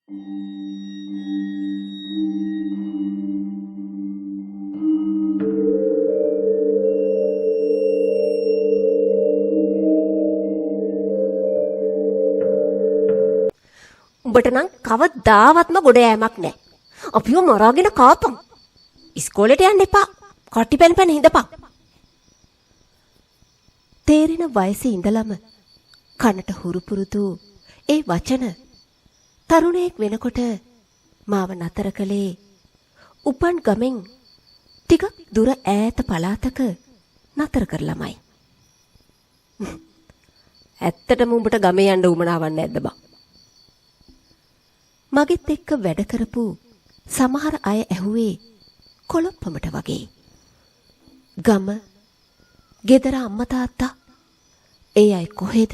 උඹට නම් කවදාවත්ම ගොඩ යෑමක් නැහැ. අපිව මරාගෙන කාපන්. ඉස්කෝලේට යන්න එපා. කටි පැන පැන හිඳපන්. තේරෙන වයසේ ඉඳලම කනට හුරුපුරුදු ඒ වචන තරුණයෙක් වෙනකොට මාව නතර කළේ උපන් ගමෙන් ටිකක් දුර ඈත පළාතක නතර කරලමයි. ඇත්තටම උඹට ගමේ යන්න උමනාවක් නැද්ද බං? මගෙත් එක්ක වැඩ කරපු සමහර අය ඇහුවේ කොළොප්පමට වගේ. ගම, ගෙදර අම්මා තාත්තා, ඒ අය කොහෙද?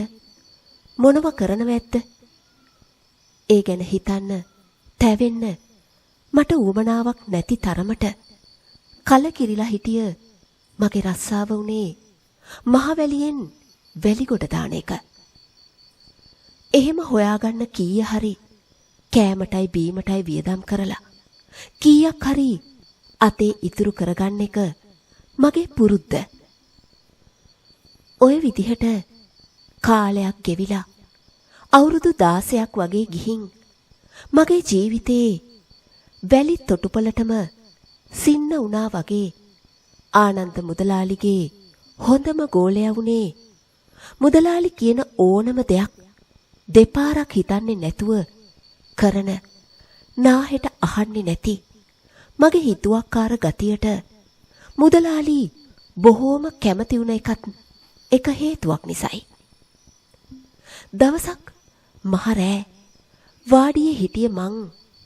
මොනව කරනවැද්ද? ඒ ගැන හිතන්න, තැවෙන්න මට උවමනාවක් නැති තරමට කලකිරිලා හිටිය මගේ රස්සාව උනේ මහවැලියෙන් වැලිගොඩ දාන එක. එහෙම හොයාගන්න කීය හරි කෑමටයි බීමටයි වියදම් කරලා කීයක් හරි අතේ ඉතුරු කරගන්න එක මගේ පුරුද්ද. ඔය විදිහට කාලයක් ගෙවිලා අවුරුදු 16ක් වගේ ගිහින් මගේ ජීවිතේ වැලි තොටුපළටම සින්න වුණා වගේ ආනන්ද මුදලාලිගේ හොඳම ගෝලයා වුණේ මුදලාලි කියන ඕනම දෙයක් දෙපාරක් හිතන්නේ නැතුව කරන නාහෙට අහන්නේ නැති මගේ හිතුවක්කාර ගතියට මුදලාලි බොහෝම කැමති වුණ එකත් එක හේතුවක් නිසායි. දවසක් මහරෑ වාඩියේ හිටිය මං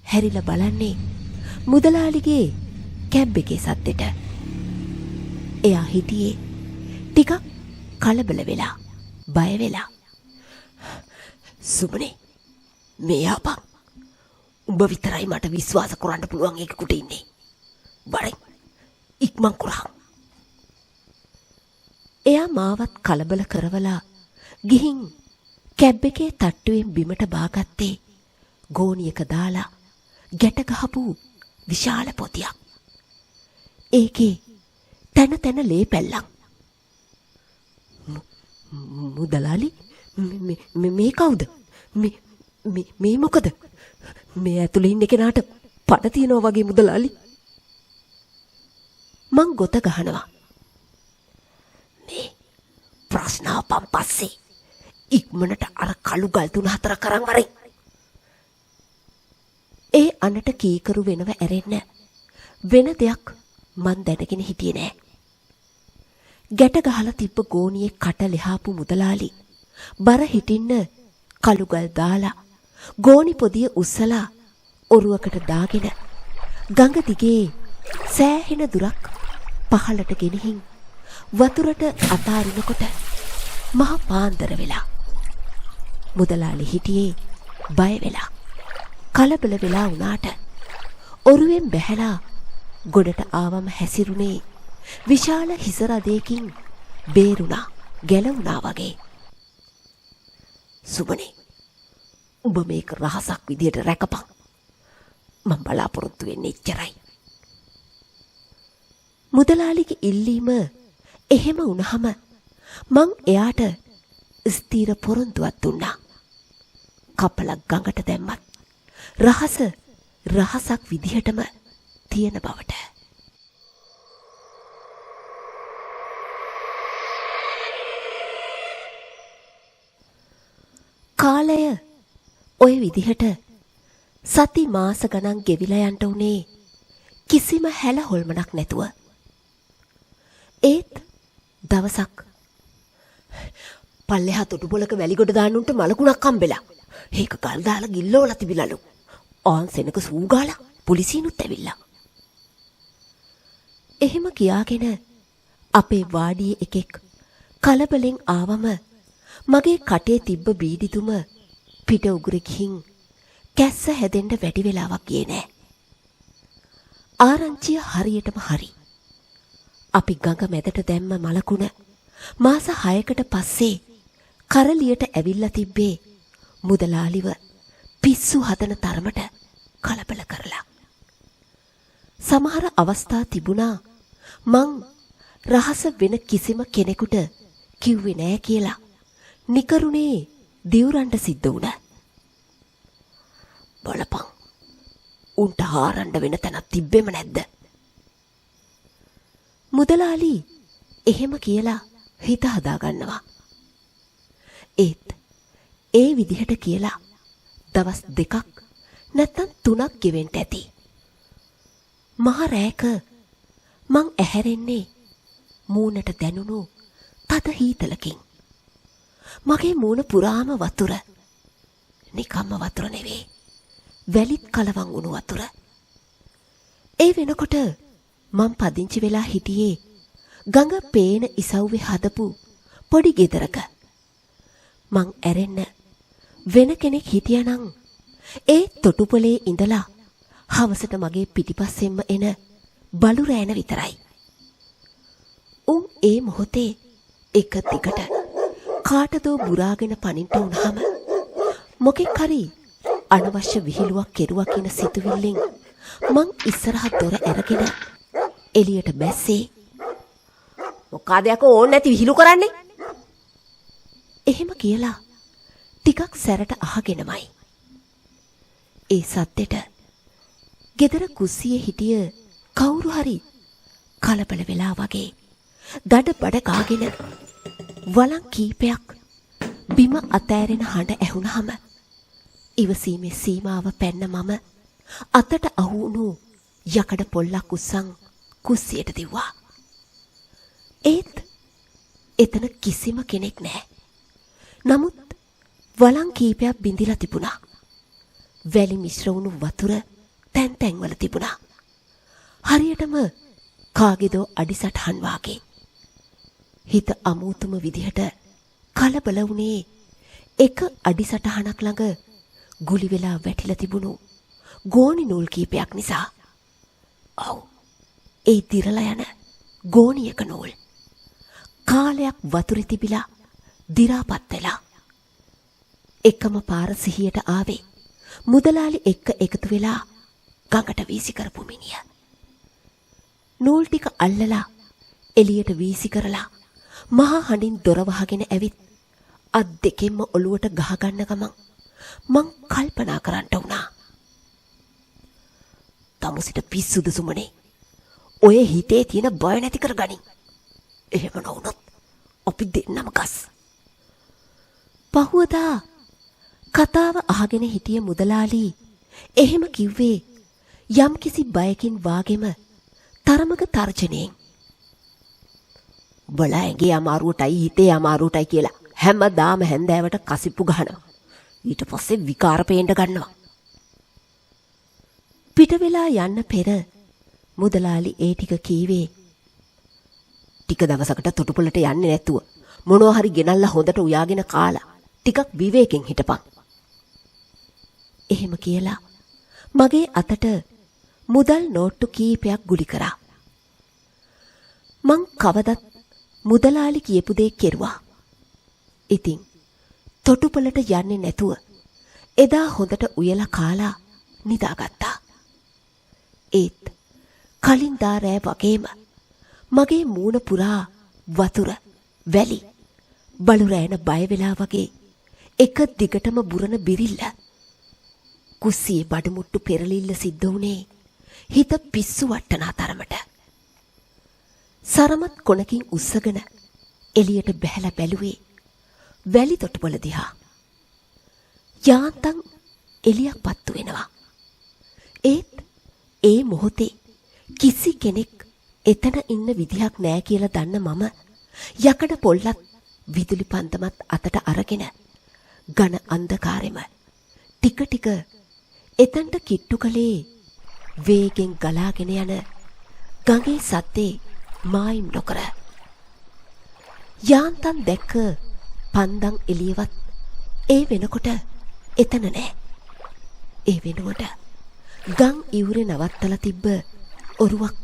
හැරිලා බලන්නේ මුදලාලිගේ කැබ් එකේ සද්දෙට. එයා හිටියේ ටිකක් කලබල වෙලා, බය වෙලා. සුබනේ මේ ආපන්. උඹ විතරයි මට විශ්වාස කරන්න පුළුවන් එකෙකුට ඉන්නේ. බරෙන් ඉක්මන් කරා. එයා මාවත් කලබල කරවලා ගිහින් කැබ් එකේ තට්ටුවෙන් බිමට බාගත්තේ ගෝණියක දාලා ගැට ගහපු විශාල පොතියක්. ඒකේ තන තන ලේ පැල්ලම්. මුදලාලි මේ කවුද? මේ මොකද? මේ ඇතුලේ ඉන්න කෙනාට පඩ තියනවා වගේ මුදලාලි. මං ගොත ගහනවා. මේ ප්‍රශ්න අපන් පස්සේ ඉක්මනට අර කළු ගල් 3-4 කරන් වරේ. ඒ අනට කීකරු වෙනව ඇරෙන්න වෙන දෙයක් මන් දැනගෙන හිටියේ නෑ. ගැට ගහලා තිබ්බ ගෝණියේ කට ලෙහාපු මුදලාලි බර හිටින්න කළු ගල් දාලා ගෝණි පොදිය උස්සලා ඔරුවකට දාගෙන ගඟ දිගේ සෑහෙන දුරක් පහළට ගෙනihin වතුරට අතාරිනකොට මහ පාන්දර වෙලා. මුදලාලි හිටියේ බය වෙලා, කලබල වෙලා වුණාට ඔරුවෙන් බැහැලා ගොඩට ආවම හැසිරුනේ විශාල හිස රදයකින් බේරුණා, ගැලවුණා වගේ. සුබනේ උඹ මේක රහසක් විදියට රැකපන්. මම බලාපොරොත්තු වෙන්නේ එච්චරයි. මුදලාලිගේ ඉල්ලීම එහෙම වුණාම මං එයාට ස්ථීර පොරොන්දුවක් දුන්නා. කපලක් ගඟට දැම්මත් රහස රහසක් විදිහටම තියෙන බවට. කාලය ඔය විදිහට සති මාස ගණන් ගෙවිලා යන්න උනේ කිසිම හැල හොල්මනක් නැතුව. ඒත් දවසක් පල්ලෙහා තොටුපොලක වැලිගොඩ දාන්න උන්ට මලකුණක් හම්බෙලා. ඒක ගල් දාලා ගිල්ලවලා තිබිලලු. ආන් සෙනක සූගාලා පොලිසියනුත් ඇවිල්ලා. එහෙම කියාගෙන අපේ වාඩියේ එකෙක් කලබලෙන් ආවම මගේ කටේ තිබ්බ බීඩිතුම පිට උගුර ගිහින් කැස්ස හැදෙන්න වැඩි වෙලාවක් ගියේ නෑ. ආරංචිය හරියටම හරි. අපි ගඟ මැදට දැම්ම මලකුණ මාස 6කට පස්සේ කරලියට ඇවිල්ලා තිබ්බේ මුදලාලිව පිස්සු හදන තරමට කලබල කරලා. සමහර අවස්ථා තිබුණා මං රහස වෙන කිසිම කෙනෙකුට කිව්වේ නෑ කියලා නිකරුණේ දිවුරන්ට සිද්ධ වුණා. බලපං උන්ට හාරන්න වෙන තැනක් තිබ්බෙම නැද්ද? මුදලාලි එහෙම කියලා හිත හදා ගන්නවා. ඒත් ඒ විදිහට කියලා දවස් 2ක් නැත්නම් 3ක් ගෙවෙන්න ඇති. මහ රෑක මං ඇහැරෙන්නේ මූණට දැනුණු තද හීතලකින්. මගේ මූණ පුරාම වතුර. නිකම්ම වතුර නෙවෙයි. වැලිත් කලවම් වුණු වතුර. ඒ වෙනකොට මං පදිංචි වෙලා හිටියේ ගඟ පේන ඉසව්වේ හදපු පොඩි ගෙදරක. මං ඇරෙන්න වෙන කෙනෙක් හිටියානම් ඒ තොටුපොලේ ඉඳලා හවසට මගේ පිටිපස්සෙන්ම එන බලු රෑන විතරයි. උන් ඒ මොහොතේ එක දිගට කාටදෝ බුරාගෙන පනින්න වුණාම මොකෙක් හරි අනවශ්‍ය විහිළුවක් කෙරුවා කියන සිතුවිල්ලෙන් මං ඉස්සරහ දොර ඇරගෙන එළියට බැස්සේ. මොකද යකෝ ඕන් නැති විහිළු කරන්නේ? එහෙම කියලා ටිකක් සැරට අහගෙනමයි. ඒ සද්දෙට ගෙදර කුස්සියේ හිටිය කවුරු හරි කලබල වෙලා වගේ දඩ බඩ ගාගෙන වලං කීපයක් බිම අතෑරෙන හඬ ඇහුණාම ඉවසීමේ සීමාව පැන්න මම අතට අහුණු යකඩ පොල්ලක් උස්සන් කුස්සියට දිව්වා. ඒත් එතන කිසිම කෙනෙක් නැහැ. නමුත් වලං කීපයක් බිඳිලා තිබුණා. වැලි මිශ්‍ර වුණු වතුර තැන් තැන්වල තිබුණා. හරියටම කාගේදෝ අඩිසටහන් වාගේ. හිත අමෝතුම විදිහට කලබල වුණේ එක අඩිසටහනක් ළඟ ගුලි වෙලා වැටිලා තිබුණු ගෝණි නූල් කීපයක් නිසා. ඔව්, ඒ දිරලා යන ගෝණියක නූල්. කාලයක් වතුරේ තිබිලා දිරාපත් වෙලා. එකම පාර සිහියට ආවේ මුදලාලි එක්ක එකතු වෙලා ගඟට වීසි කරපු මිනිහ. නූල් ටික අල්ලලා එළියට වීසි කරලා මහා හඬින් දොර වහගෙන ඇවිත් අත් දෙකෙන්ම ඔළුවට ගහගන්න ගමන් මං කල්පනා කරන්න වුණා. තමුසිට පිස්සුද සුමනේ? ඔය හිතේ තියෙන බය නැති කරගනින්. එහෙම නොවුනොත් අපි දෙන්නම ගස්. පහුවදා කතාව අහගෙන හිටිය මුදලාලි එහෙම කිව්වේ යම්කිසි බයකින් වාගෙම තරමක තර්ජනයෙන්. බලා ඇඟේ අමාරුවටයි හිතේ අමාරුවටයි කියලා හැමදාම හැන්දෑවට කසිප්පු ගහනවා. ඊට පස්සේ විකාර පේන්න ගන්නවා. පිට වෙලා යන්න පෙර මුදලාලි ඒ ටික කීවේ ටික දවසකට තොටුපළට යන්නේ නැතුව මොනවා හරි ගෙනල්ලා හොඳට උයාගෙන කාලා ටිකක් විවේකෙන් හිටපන්. එහෙම කියලා මගේ අතට මුදල් නෝට්ටු කීපයක් ගුලි කරා. මං කවදත් මුදලාලි කියපු දේ කෙරුවා. ඉතින් තොටුපළට යන්නේ නැතුව එදා හොඳට උයලා කාලා නිදාගත්තා. ඒත් කලින් දා රෑ වගේම මගේ මූණ පුරා වතුර, වැලි, බලු රෑන බය වෙලා වගේ එක දිගටම බුරන බිරිල්ල. කුස්සියේ බඩමුට්ටු පෙරලිල්ල සිද්ධ වුණේ හිත පිස්සු වට්ටනා තරමට. සරමත් කොනකින් උස්සගෙන එළියට බැහැලා බැලුවේ වැලි තොටුපළ දිහා. යාන්තම් එළියක් පත්තු වෙනවා. ඒත් ඒ මොහොතේ කිසි කෙනෙක් එතන ඉන්න විදිහක් නෑ කියලා දන්න මම යකඩ පොල්ලත් විදුලි පන්දමත් අතට අරගෙන ඝන අන්ධකාරෙම ටික ටික එතනට කිට්ටු කලේ වේගෙන් ගලාගෙන යන ගඟේ සද්දේ මායිම් නොකර. යාන්තම් දැක්ක පන්දම් එළියවත් ඒ වෙනකොට එතන නෑ. ඒ වෙනුවට ගම් ඉවුරේ නවත්තලා තිබ්බ ඔරුවක්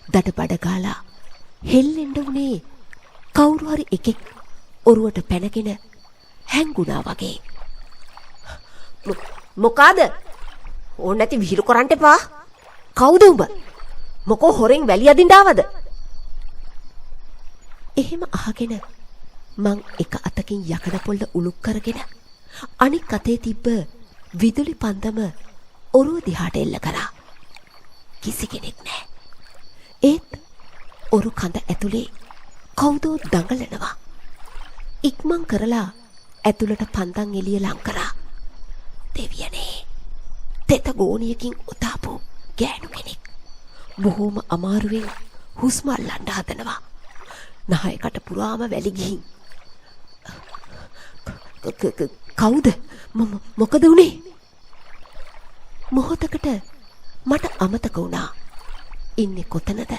දඩ බඩ ගාලා හෙල්ලෙන්න උනේ කවුරු හරි එකෙක් ඔරුවට පැනගෙන හැංගුණා වගේ. මොකාද? ඕන නැති විහිළු කරන්න එපා. කවුද උඹ? මොකෝ හොරෙන් වැලි අදින්න ආවද? එහෙම අහගෙන මං එක අතකින් යකඩ පොල්ල උලුක් කරගෙන අනික් අතේ තිබ්බ විදුලි පන්දම ඔරුව දිහාට එල්ල කරා. කිසි කෙනෙක් නැහැ. ඒත් ඔරු කඳ ඇතුලේ කවුදෝ දඟලනවා. ඉක්මන් කරලා ඇතුළට පන්දම් එළිය ලං කරා. දෙවියනේ, තෙත ගෝණියකින් උතාපු ගෑනු කෙනෙක් බොහොම අමාරුවෙන් හුස්ම අල්ලන්න හදනවා. නහයකට පුරාම වැලි ගිහින්. කවුද? මොකද උනේ? මොහොතකට මට අමතක වුණා ඉන්නේ කොතනද,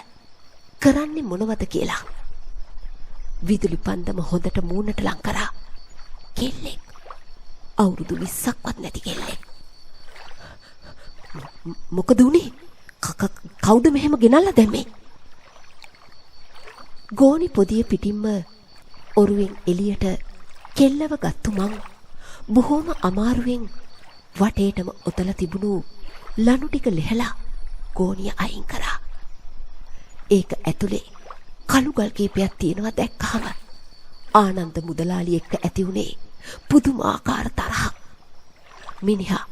කරන්නේ මොනවද කියලා. විදුලි පන්දම හොඳට මූණට ලං කරා. කෙල්ලෙක්, අවුරුදු 20ක්වත් නැති කෙල්ලෙක්. මොකද උනේ? කවුද මෙහෙම ගෙනල්ලා දැම්මේ? ගෝණි පොදිය පිටින්ම ඔරුවෙන් එළියට කෙල්ලව ගත්තු මං බොහොම අමාරුවෙන් වටේටම ඔතලා තිබුණු ලනු ටික ලෙහලා ගෝණිය අයින් කරා. ඒක ඇතුලේ කළු ගල් කීපයක් තියෙනවා දැක්කහම ආනන්ද මුදලාලි එක්ක ඇති උනේ පුදුමාකාර තරහක්. මිනිහා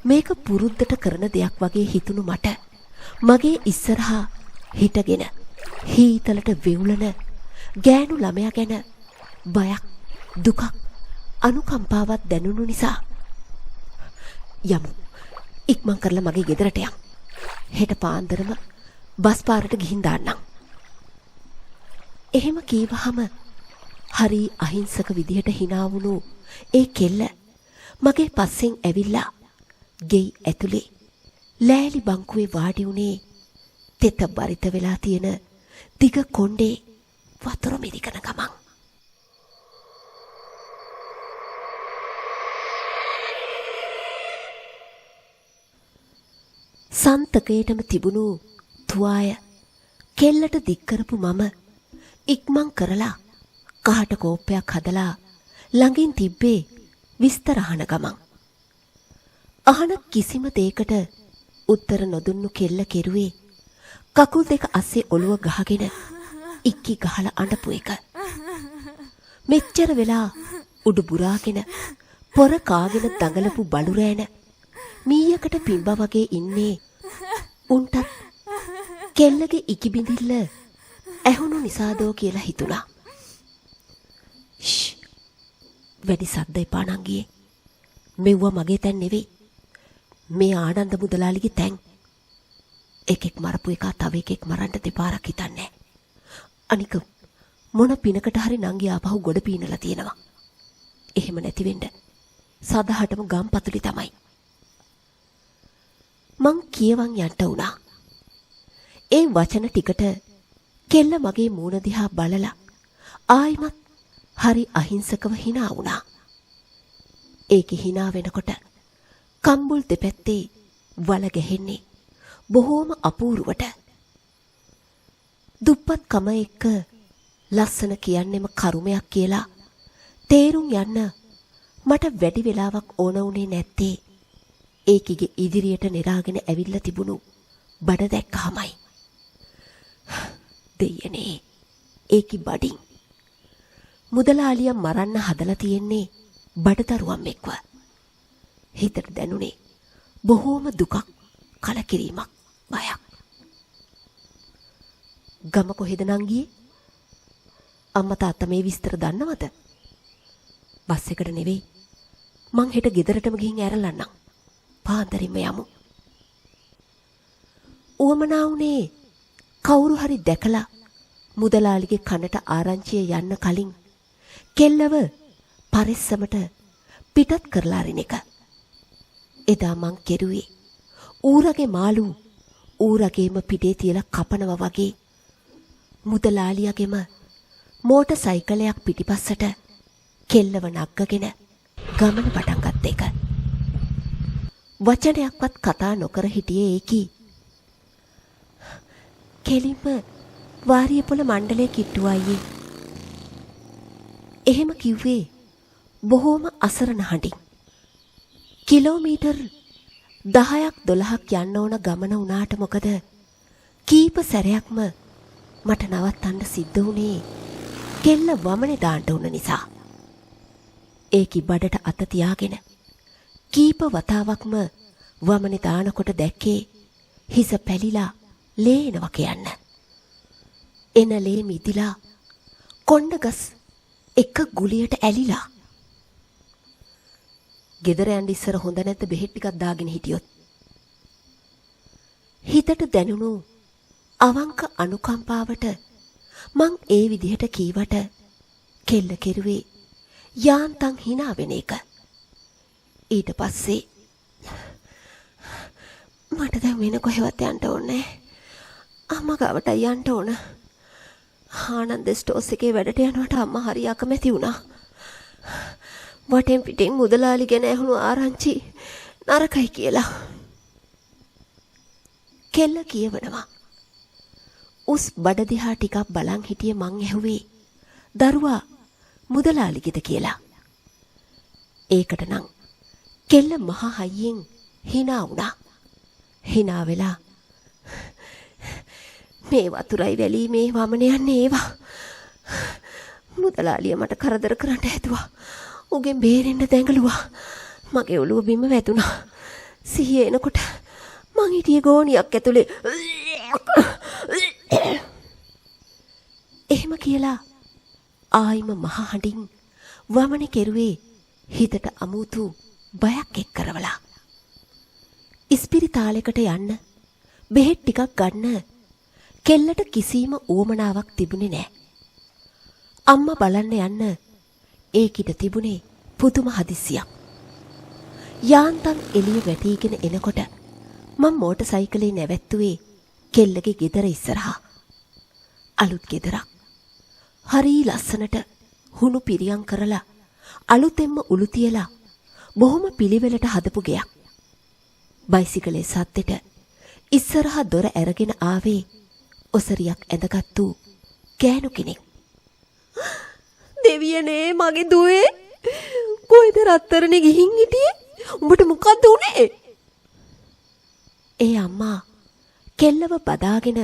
මේක පුරුද්දට කරන දෙයක් වගේ හිතුණු මට මගේ ඉස්සරහා හිටගෙන හීතලට වෙවුලන ගෑනු ළමයා ගැන බයක්, දුකක්, අනුකම්පාවක් දැනුණු නිසා යමු, ඉක්මන් කරලා මගේ ගෙදරට යමු. හෙට පාන්දරම බස් පාරට ගිහින් දාන්නම්. එහෙම කීවහම හරි අහිංසක විදිහට hina වුණු ඒ කෙල්ල මගේ පස්සෙන් ඇවිල්ලා ගෙයි ඇතුලේ ලෑලි බංකුවේ වාඩි උනේ තෙත බරිත වෙලා තියෙන දිග කොණ්ඩේ වතුර මිරිකන ගමන්. සන්තකයටම තිබුණු තුවාය කෙල්ලට දික් කරපු මම ඉක්මන් කරලා කහට කෝප්පයක් හදලා ළඟින් තිබ්බේ විස්තර අහන ගමන්. අහන කිසිම දෙයකට උත්තර නොදුන්නු කෙල්ල කෙරුවේ කකුල් දෙක අස්සේ ඔළුව ගහගෙන ඉක්කි ගහලා අඬපු එක. මෙච්චර වෙලා උඩු බුරාගෙන පොර කාගෙන දඟලපු බලු රෑන මීයකට පිම්බා වගේ ඉන්නේ උන්ටත් කෙල්ලගේ ඉකිබිඳිල්ල ඇහුණු නිසාදෝ කියලා හිතුණා. වැඩි සද්ද එපා නංගියේ. මෙව්ව මගේ තැන් නෙවෙයි. මේ ආනන්ද මුදලාලිගේ තැන්. එකෙක් මරපු එක තව එකෙක් මරන්න දෙපාරක් හිතන්නේ. අනික මොන පිනකට හරි නංගි ආපහු ගොඩ පීනලා තියෙනවා. එහෙම නැති වෙන්න සදහටම ගම්පතුලි තමයි. මං කියවන් යන්න උනා. ඒ වචන ටිකට කෙල්ල මගේ මූණ දිහා බලලා ආයිමත් හරි අහිංසකව hina වුණා. ඒකේ hina වෙනකොට කම්බුල් දෙපැත්තේ වල ගැහෙන්නේ බොහෝම අපූර්වට. දුප්පත් කම එක්ක ලස්සන කියන්නෙම කරුමයක් කියලා තේරුම් යන්න මට වැඩි වෙලාවක් ඕන උනේ නැත්තේ ඒකිගේ ඉදිරියට නිරාගෙන ඇවිල්ලා තිබුණු බඩ දැක්කමයි. දෙයනේ, ඒකි බඩින් මුදලාලියා මරන්න හදලා තියෙන්නේ බඩදරුවම් එක්ව. හිතට දැනුනේ බොහෝම දුකක්, කලකිරීමක්, බයක්. ගම කොහෙද නංගියේ? අම්මා තාත්තා මේ විස්තර දන්නවද? බස් එකට නෙවෙයි. මං හෙට ගෙදරටම ගිහින් ඇරලන්නම්. පාන්දරින්ම යමු. උවමනා උනේ කවුරු හරි දැකලා මුදලාලිගේ කනට ආරංචිය යන්න කලින් කෙල්ලව පරිස්සමට පිටත් කරලා අරින එක. එදා මං කෙරුවේ ඌරගේ මාළු ඌරගේම පිටේ තියලා කපනවා වගේ මුදලාලියාගේම මෝටර් සයිකලයක් පිටිපස්සට කෙල්ලව නග්ගගෙන ගමන පටන් ගත්ත එක. වචනයක්වත් කතා නොකර හිටියේ ඒකි. කෙලින්ම වාරියපොළ මණ්ඩලයේ කිට්ටු අයියේ. එහෙම කිව්වේ බොහෝම අසරණ හඬින්. කිලෝමීටර් 10ක් 12ක් යන්න ඕන ගමන වුණාට මොකද කීප සැරයක්ම මට නවත්තන්න සිද්ධ වුණේ කෙල්ල වමනේ දාන්න උන නිසා. ඒ කිබඩට අත තියාගෙන කීප වතාවක්ම වමනේ දානකොට දැක්කේ හිස පැලිලා ලේ එනවා කියන්න. එන ලේ මිදිලා කොණ්ඩගස් එක ගුලියට ඇලිලා. ගෙදර යන්න ඉස්සර හොඳ නැද්ද බෙහෙත් ටිකක් දාගෙන හිටියොත්. හිතට දැනුණු අවංක අනුකම්පාවට මං ඒ විදිහට කීවට කෙල්ල කෙරුවේ යාන්තම් hina වෙන එක. ඊට පස්සේ මට දැන් වෙන කොහෙවත් යන්න ඕනේ. අම්මා ගාවට යන්න ඕන. ආනන්ද ස්ටෝස් එකේ වැඩට යනකොට අම්මා හරි අකමැති වුණා. වටෙන් පිටින් මුදලාලි ගැන ඇහුණු ආරංචි නරකයි කියලා. කෙල්ල කියවනවා. උස් බඩ දිහා ටිකක් බලන් හිටියේ මං ඇහුවේ දරුවා මුදලාලිගෙද කියලා. ඒකට නම් කෙල්ල මහා හයියෙන් hina වුණා. hina වෙලා මේ වතුරයි වැලි මේ වමන යන්නේ ඒවා. මුදලාලිය මට කරදර කරන්න හැදුවා. උගෙන් බේරෙන්න දැඟලුවා. මගේ ඔළුව බිම වැදුනා. සිහිය එනකොට මං හිටියේ ගෝණියක් ඇතුලේ. එහෙම කියලා ආයිම මහ හඬින් වමනේ කෙරුවේ හිතට අමුතු බයක් එක් කරවලා. ඉස්පිරිතාලෙකට යන්න බෙහෙත් ටිකක් ගන්න කෙල්ලට කිසිම ඌමනාවක් තිබුණේ නැහැ. අම්මා බලන්න යන්න ඒකිට තිබුණේ පුදුම හදිස්සියක්. යාන්තම් එළිය වැටීගෙන එනකොට මම මෝටර් සයිකලේ නැවැත්තුවේ කෙල්ලගේ ගෙදර ඉස්සරහා. අලුත් ගෙදරක්. හරි ලස්සනට හුණු පිරියම් කරලා අලුතෙන්ම උළු තියලා බොහොම පිළිවෙලට හදපු ගෙයක්. බයිසිකලේ සද්දෙට ඉස්සරහා දොර ඇරගෙන ආවේ ඔසරියක් ඇඳගත්තු ගෑනු කෙනෙක්. දෙවියනේ මගේ දුවේ කොයිද රත්තරනේ ගිහින් හිටියේ? උඹට මොකද්ද උනේ? ඒ අම්මා කෙල්ලව බදාගෙන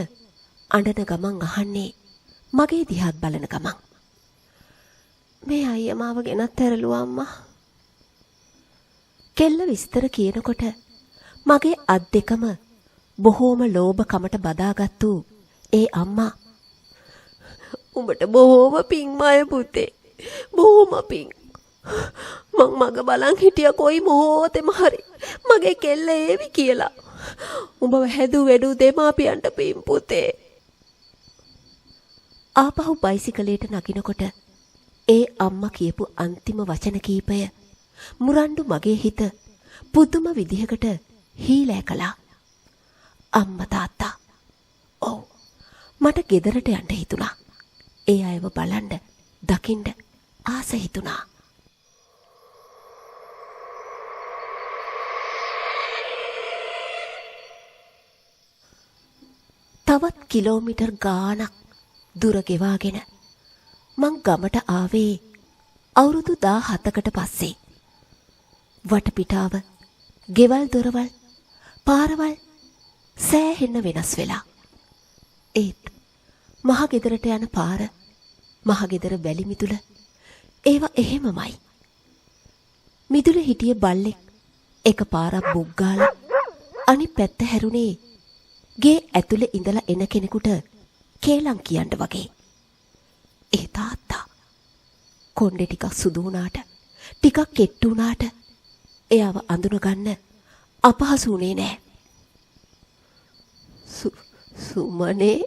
අඬන ගමන් අහන්නේ මගේ දිහාත් බලන ගමන්. මේ අයියා මාව ගෙනත් ඇරලුවා අම්මා. කෙල්ල විස්තර කියනකොට මගේ අත් දෙකම බොහෝම ලෝභකමට බදාගත්තු ඒ අම්මා උඹට බොහෝම පිං මාය පුතේ. බොහෝම පිං. මං මග බලන් හිටියා කොයි මොහොතෙම හරි මගේ කෙල්ල ඒවි කියලා. උඹව හැදු වැඩු දෙමාපියන්ට පිං පුතේ. ආපහු බයිසිකලේට නගිනකොට ඒ අම්මා කියපු අන්තිම වචන කීපය මුරණ්ඩු මගේ හිත පුදුම විදිහකට හීලෑ කළා. අම්මා තාත්තා. ඔව්. මට ගෙදරට යන්න හිතුණා. ඒ අයව බලන්න, දකින්න ආස හිතුණා. තවත් කිලෝමීටර් ගාණක් දුර ගෙවාගෙන මං ගමට ආවේ අවුරුදු 17කට පස්සේ. වටපිටාව, ගෙවල් දොරවල්, පාරවල් සෑහෙන්න වෙනස් වෙලා. ඒත් මහ ගෙදරට යන පාර, මහ ගෙදර වැලි මිදුල ඒවා එහෙමමයි. මිදුලේ හිටිය බල්ලෙක් එක පාරක් බුක් ගාලා අනිත් පැත්ත හැරුණේ ගේ ඇතුලේ ඉඳලා එන කෙනෙකුට කේලම් කියන්න වගේ. ඒ තාත්තා කොණ්ඩේ ටිකක් සුදු වුණාට, ටිකක් කෙට්ටු වුණාට එයාව අඳුනගන්න අපහසු වුණේ නෑ. සුමනේ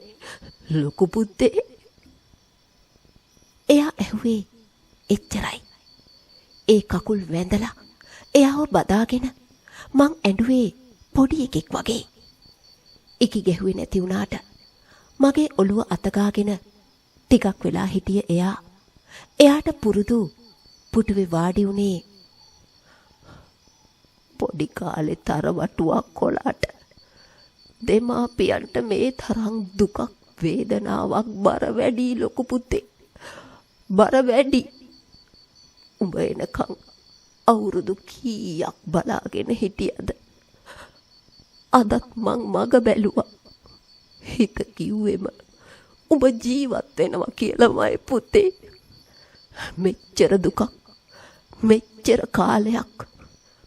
ලොකු පුතේ. එයා ඇහුවේ එච්චරයි. ඒ කකුල් වැඳලා එයාව බදාගෙන මං ඇඬුවේ පොඩි එකෙක් වගේ. ඉකි ගැහුවේ නැති වුණාට මගේ ඔළුව අතගාගෙන ටිකක් වෙලා හිටිය එයා එයාට පුරුදු පුටුවේ වාඩි වුණේ පොඩි කාලේ තරවටුවක් කොලාට. දෙමාපියන්ට මේ තරම් දුකක් වේදනාවක් බර වැඩි ලොකු පුතේ. බර වැඩි. උඹ එනකන් අවුරුදු කීයක් බලාගෙන හිටියද? අදත් මං මග බැලුවා. හිත කිව්වෙම ඔබ ජීවත් වෙනවා කියලාමයි පුතේ. මෙච්චර දුකක්, මෙච්චර කාලයක්.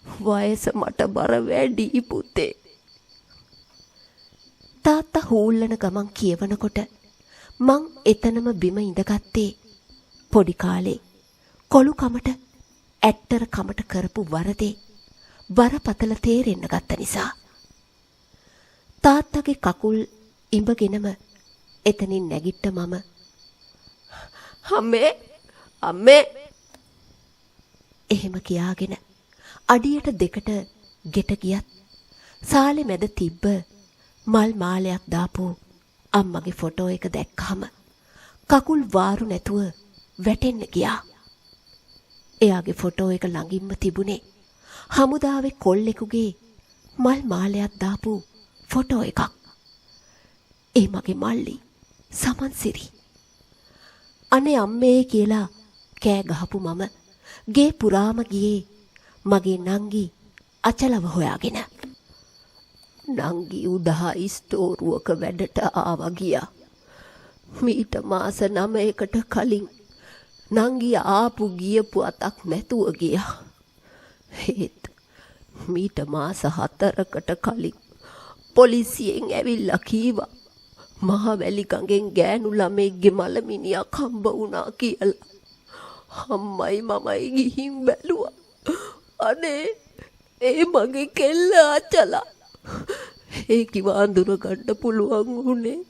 වයස මට බර වැඩි පුතේ. තාත්තා හූල්ලන ගමන් කියවනකොට මං එතනම බිම ඉඳගත්තේ පොඩි කාලේ කොළු කමට ඇට්ටර කමට කරපු වරදේ බරපතල තේරෙන්න ගත්ත නිසා. තාත්තගේ කකුල් ඉඹගෙනම එතනින් නැගිට්ට මම අම්මේ අම්මේ එහෙම කියාගෙන අඩියට දෙකට ගෙට ගියත් සාලේ මැද තිබ්බ මල් මාලයක් දාපු අම්මගේ ෆොටෝ එක දැක්කහම කකුල් වාරු නැතුව වැටෙන්න ගියා. එයාගේ ෆොටෝ එක ළඟින්ම තිබුණේ හමුදාවේ කොල්ලෙකුගේ මල් මාලයක් දාපු ෆොටෝ එකක්. ඒ මගේ මල්ලි සමන්සිරි. අනේ අම්මේ කියලා කෑ ගහපු මම ගේ පුරාම ගියේ මගේ නංගි අචලව හොයාගෙන. නංගි උදා ඉස්තෝරුවක වැඩට ආවා ගියා. මීට මාස 9කට කලින් නංගි ආපු ගියපු අතක් නැතුව ගියා. ඒත් මීට මාස 4කට කලින් පොලිසියෙන් ඇවිල්ලා කීවා මහවැලි ගඟෙන් ගෑනු ළමෙක්ගේ මලමිනියක් හම්බ වුණා කියලා. අම්මයි මමයි ගිහින් බැලුවා. අනේ ඒ මගේ කෙල්ල අචලා. ඒ කිව අඳුර ගන්න පුළුවන් උනේ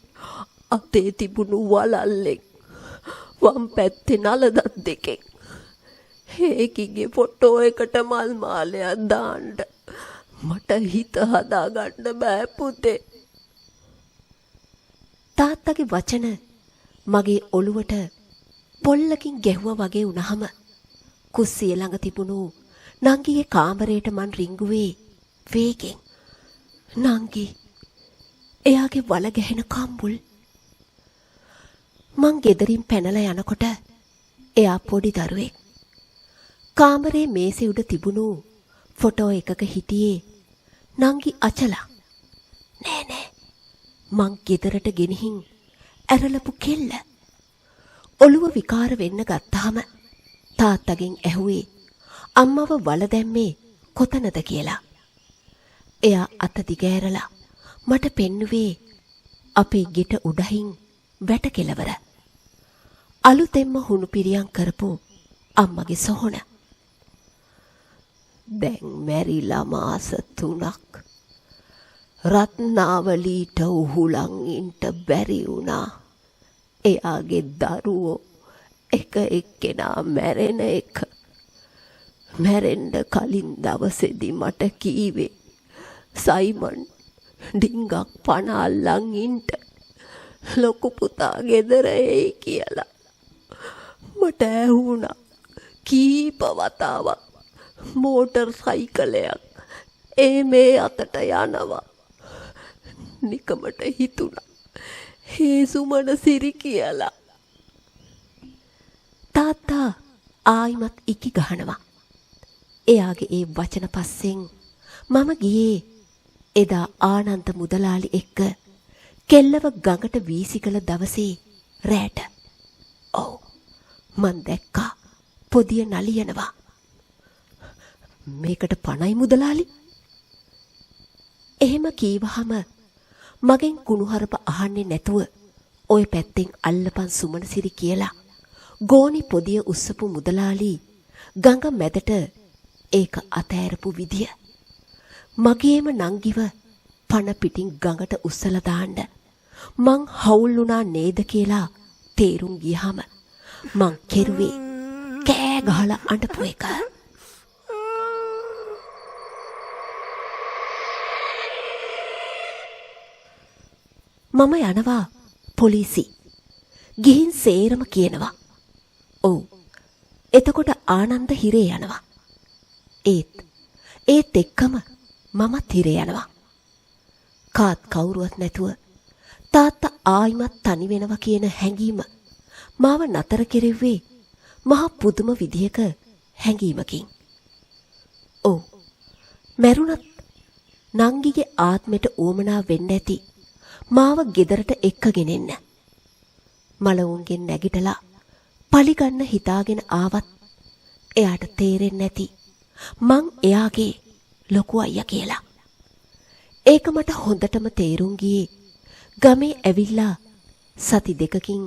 අතේ තිබුණු වලල්ලෙන් වම් පැත්තේ නලදත් දෙකෙන්. ඒකිගේ ෆොටෝ එකට මල් මාලයක් දාන්න මට හිත හදා ගන්න බෑ පුතේ. තාත්තගේ වචන මගේ ඔළුවට පොල්ලකින් ගැහුවා වගේ වුණාම කුස්සිය ළඟ තිබුණු නංගිගේ කාමරයට මං රිංගුවේ වේගෙන්. නංගි එයාගේ වල ගැහෙන කම්බුල්. මං ගෙදරින් පැනලා යනකොට එයා පොඩි දරුවෙක්. කාමරේ මේසේ උඩ තිබුණු ෆොටෝ එකක හිටියේ නංගි අචලා. නෑ මං ගෙදරට ගෙනihin ඇරලපු කෙල්ල. ඔළුව විකාර වෙන්න ගත්තාම තාත්තගෙන් ඇහුවේ අම්මව වල දැම්මේ කොතනද කියලා. එයා අත දිගෑරලා මට පෙන්නුවේ අපේ ගෙට උඩහින් වැට කෙලවර. අලුතෙන්ම හුණු පිරියම් කරපු අම්මගේ සොහොන. දැන් මැරිලා මාස 3ක්. රත්නාවලීට උහුලන් ඉන්න බැරි වුණා. එයාගේ දරුවෝ එක එක්කෙනා මැරෙන එක. මැරෙන්න කලින් දවසේදී මට කීවේ සයිමන් ඩිංගක් පණ අල්ලන් ඉන්න ලොකු පුතා ගෙදර එයි කියලා. මට ඇහුණා කීප වතාවක් මෝටර් සයිකලයක් මේ අතට යනවා. නිකමට හිතුණා හේසුමන සිරි කියලා. තාත්තා ආයිමත් ඉකි ගහනවා. එයාගේ ඒ වචන පස්සෙන් මම ගියේ එදා ආනන්ද මුදලාලි එක්ක කෙල්ලව ගඟට වීසි කළ දවසේ රැට. ඔව් මං දැක්කා පොදිය නලියනවා. මේකට පණයි මුදලාලි. එහෙම කීවහම මගෙන් කුණුහරුප අහන්නේ නැතුව ඔය පැත්තෙන් අල්ලපන් සුමනසිරි කියලා ගෝනි පොදිය උස්සපු මුදලාලි ගඟ මැදට ඒක අතෑරපු විදිය මගේම නංගිව පණ පිටින් ගඟට උස්සලා දාන්න මං හවුල් වුණා නේද කියලා තේරුම් ගියාම මං කෙරුවේ කෑ ගහලා අඬපු එක. මම යනවා පොලිසි. ගිහින් සේරම කියනවා. ඔව්. එතකොට ආනන්ද හිරේ යනවා. ඒත් එක්කම මමත් හිරේ යනවා. කාත් කවුරුවත් නැතුව තාත්තා ආයිමත් තනි වෙනවා කියන හැඟීම මාව නතර කෙරෙව්වේ මහා පුදුම විදියක හැඟීමකින්. ඔව්. මැරුණත් නංගිගේ ආත්මෙට ඕමනා වෙන්න ඇති මාව ගෙදරට එක්කගෙන එන්න. මලවුන්ගෙන් නැගිටලා පලිගන්න හිතාගෙන ආවත් එයාට තේරෙන්නේ නැති මං එයාගේ ලොකු අයියා කියලා. ඒක මට හොඳටම තේරුම් ගියේ ගමේ ඇවිල්ලා සති දෙකකින්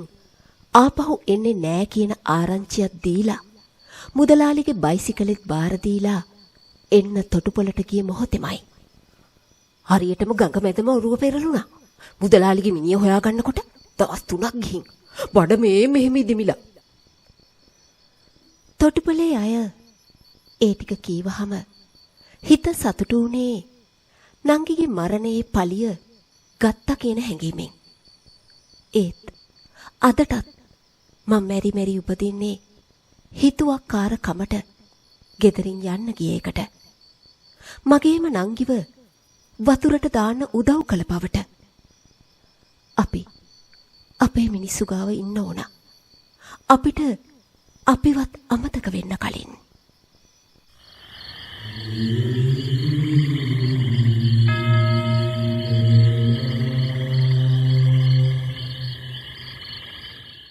ආපහු එන්නේ නෑ කියන ආරංචියක් දීලා මුදලාලිගේ බයිසිකලෙත් බාර දීලා එන්න තොටුපොළට ගිය මොහොතෙමයි. හරියටම ගඟ මැදම ඔරුව පෙරළුණා. මුදලාලිගේ මිනිහ හොයාගන්නකොට දවස් 3ක් ගිහින් බඩ මෙහෙම ඉදිමිලා. තොටුපොළේ අය ඒ ටික කීවහම හිත සතුටු වුණේ නංගිගේ මරණයේ පලිය ගත්තා කියන හැඟීමෙන්. ඒත් අදටත් මම මෙරි මෙරි උපදින්නේ හිතුවක්කාර කමට ගෙදරින් යන්න ගිය එකට. මගේම නංගිව වතුරට දාන්න උදව් කළ බවට. අපි අපේ මිනිස්සු ගාව ඉන්න ඕන. අපිට අපිවත් අමතක වෙන්න කලින්.